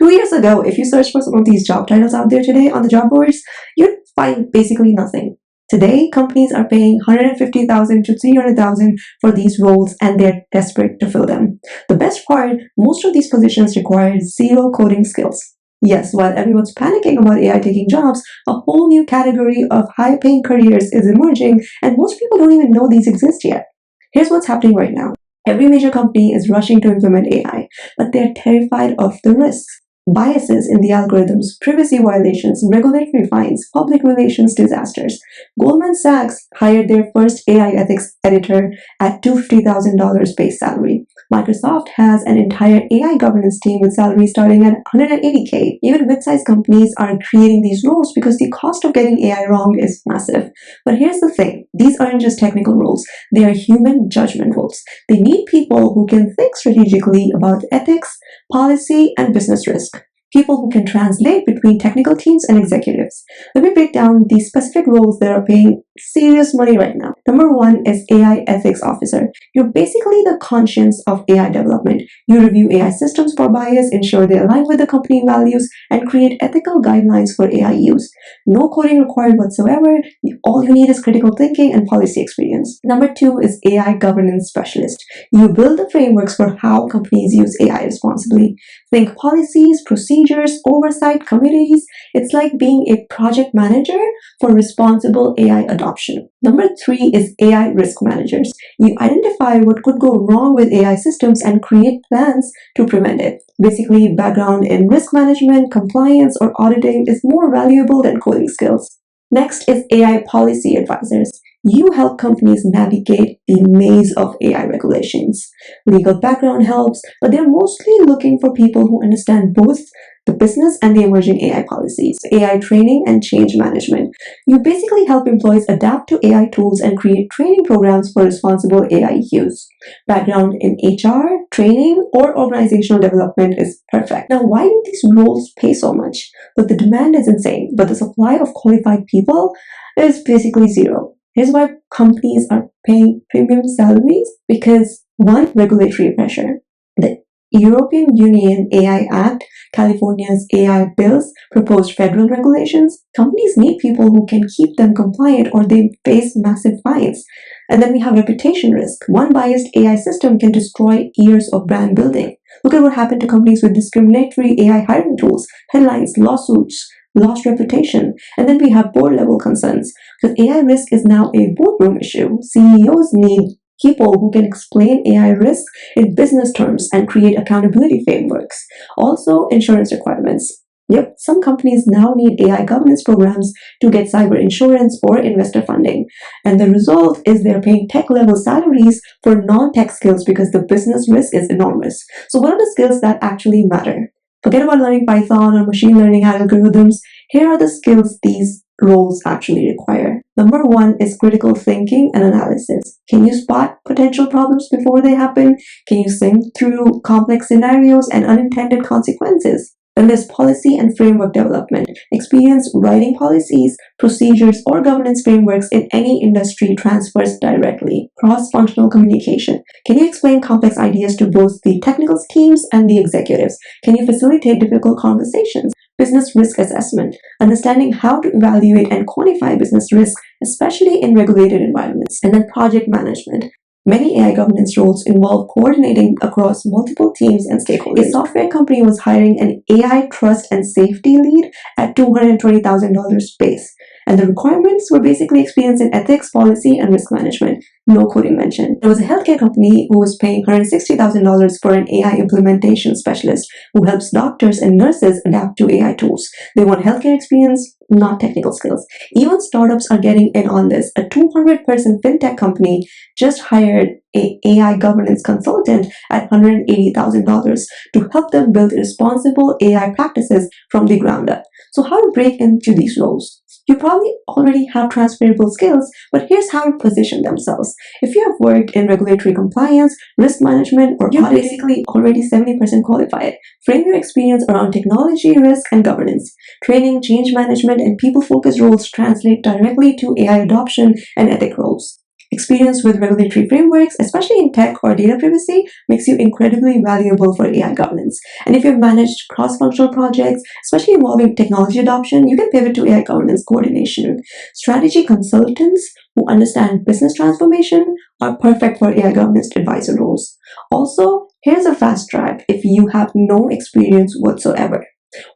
2 years ago, if you search for some of these job titles out there today on the job boards, you'd find basically nothing. Today, companies are paying 150,000 to 300,000 for these roles and they're desperate to fill them. The best part, most of these positions require zero coding skills. Yes, while everyone's panicking about AI taking jobs, a whole new category of high-paying careers is emerging and most people don't even know these exist yet. Here's what's happening right now. Every major company is rushing to implement AI, but they're terrified of the risks. Biases in the algorithms, privacy violations, regulatory fines, public relations disasters. Goldman Sachs hired their first AI ethics editor at $250,000 base salary. Microsoft has an entire AI governance team with salaries starting at $180K. Even mid-sized companies are creating these roles because the cost of getting AI wrong is massive. But here's the thing, these aren't just technical roles, they are human judgment roles. They need people who can think strategically about ethics, policy, and business risk. People who can translate between technical teams and executives. Let me break down the specific roles that are paying serious money right now. Number one is AI ethics officer. You're basically the conscience of AI development. You review AI systems for bias, ensure they align with the company values, and create ethical guidelines for AI use. No coding required whatsoever. All you need is critical thinking and policy experience. Number two is AI governance specialist. You build the frameworks for how companies use AI responsibly. Think policies, procedures, oversight, committees. It's like being a project manager for responsible AI adoption. Number three is AI risk managers. You identify what could go wrong with AI systems and create plans to prevent it. Basically, background in risk management, compliance, or auditing is more valuable than coding skills. Next is AI policy advisors. You help companies navigate the maze of AI regulations. Legal background helps, but they're mostly looking for people who understand both the business and the emerging AI policies. AI training and change management. You basically help employees adapt to AI tools and create training programs for responsible AI use. Background in HR, training, or organizational development is perfect. Now, why do these roles pay so much? Look, the demand is insane, but the supply of qualified people is basically zero. Here's why companies are paying premium salaries. Because one, regulatory pressure. The European Union AI Act, California's AI bills, proposed federal regulations. Companies need people who can keep them compliant or they face massive fines. And then we have reputation risk. One biased AI system can destroy years of brand building. Look at what happened to companies with discriminatory AI hiring tools, headlines, lawsuits, lost reputation. And then we have board level concerns. Because AI risk is now a boardroom issue. CEOs need people who can explain AI risk in business terms and create accountability frameworks. Also, insurance requirements. Yep, some companies now need AI governance programs to get cyber insurance or investor funding. And the result is they're paying tech-level salaries for non-tech skills because the business risk is enormous. So what are the skills that actually matter? Forget about learning Python or machine learning algorithms. Here are the skills these roles actually require. Number one is critical thinking and analysis. Can you spot potential problems before they happen? Can you think through complex scenarios and unintended consequences? Then there's policy and framework development. Experience writing policies, procedures, or governance frameworks in any industry transfers directly. Cross-functional communication. Can you explain complex ideas to both the technical teams and the executives? Can you facilitate difficult conversations? Business risk assessment. Understanding how to evaluate and quantify business risk, especially in regulated environments. And then project management. Many AI governance roles involve coordinating across multiple teams and stakeholders. A software company was hiring an AI trust and safety lead at $220,000 base. And the requirements were basically experience in ethics, policy, and risk management. No coding mentioned. There was a healthcare company who was paying $160,000 for an AI implementation specialist who helps doctors and nurses adapt to AI tools. They want healthcare experience, not technical skills. Even startups are getting in on this. A 200-person fintech company just hired an AI governance consultant at $180,000 to help them build responsible AI practices from the ground up. So how to break into these roles? You probably already have transferable skills, but here's how to position themselves. If you have worked in regulatory compliance, risk management, or you're basically already 70% qualified. Frame your experience around technology, risk, and governance. Training, change management, and people-focused roles translate directly to AI adoption and ethic roles. Experience with regulatory frameworks, especially in tech or data privacy, makes you incredibly valuable for AI governance. And if you've managed cross-functional projects, especially involving technology adoption, you can pivot to AI governance coordination. Strategy consultants who understand business transformation are perfect for AI governance advisor roles. Also, here's a fast track if you have no experience whatsoever.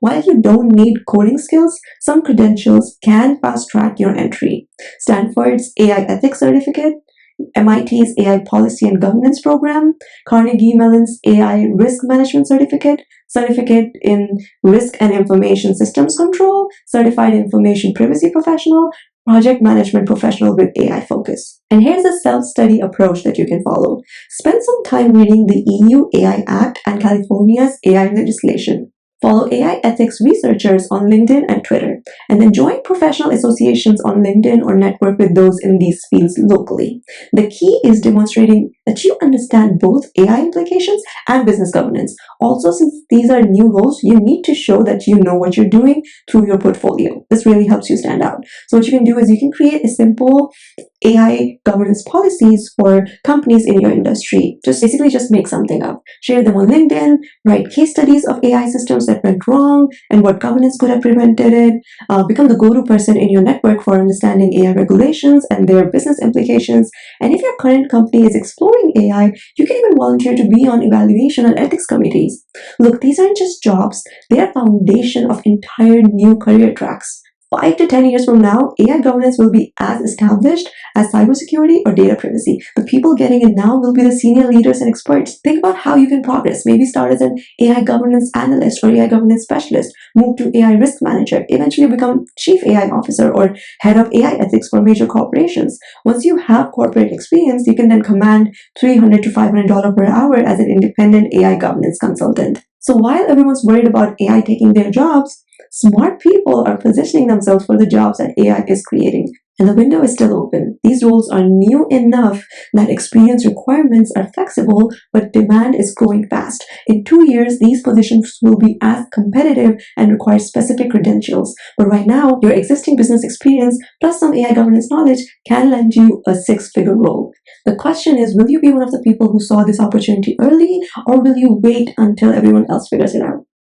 While you don't need coding skills, some credentials can fast track your entry. Stanford's AI Ethics Certificate, MIT's AI Policy and Governance Program, Carnegie Mellon's AI Risk Management Certificate, Certificate in Risk and Information Systems Control, Certified Information Privacy Professional, Project Management Professional with AI Focus. And here's a self-study approach that you can follow. Spend some time reading the EU AI Act and California's AI legislation. Follow AI ethics researchers on LinkedIn and Twitter, and then join professional associations on LinkedIn or network with those in these fields locally. The key is demonstrating that you understand both AI implications and business governance. Also, since these are new roles, you need to show that you know what you're doing through your portfolio. This really helps you stand out. So what you can do is you can create a simple AI governance policies for companies in your industry. Just make something up. Share them on LinkedIn, write case studies of AI systems that went wrong and what governance could have prevented it. Become the go-to person in your network for understanding AI regulations and their business implications. And if your current company is exploring AI, you can even volunteer to be on evaluation and ethics committees. Look, these aren't just jobs, they are foundation of entire new career tracks. 5 to 10 years from now, AI governance will be as established as cybersecurity or data privacy. The people getting it now will be the senior leaders and experts. Think about how you can progress. Maybe start as an AI governance analyst or AI governance specialist, move to AI risk manager, eventually become chief AI officer or head of AI ethics for major corporations. Once you have corporate experience, you can then command $300 to $500 per hour as an independent AI governance consultant. So while everyone's worried about AI taking their jobs, smart people are positioning themselves for the jobs that AI is creating. And the window is still open. These roles are new enough that experience requirements are flexible, but demand is growing fast. In 2 years, these positions will be as competitive and require specific credentials. But right now, your existing business experience plus some AI governance knowledge can lend you a 6-figure role. The question is, will you be one of the people who saw this opportunity early, or will you wait until everyone else figures it out?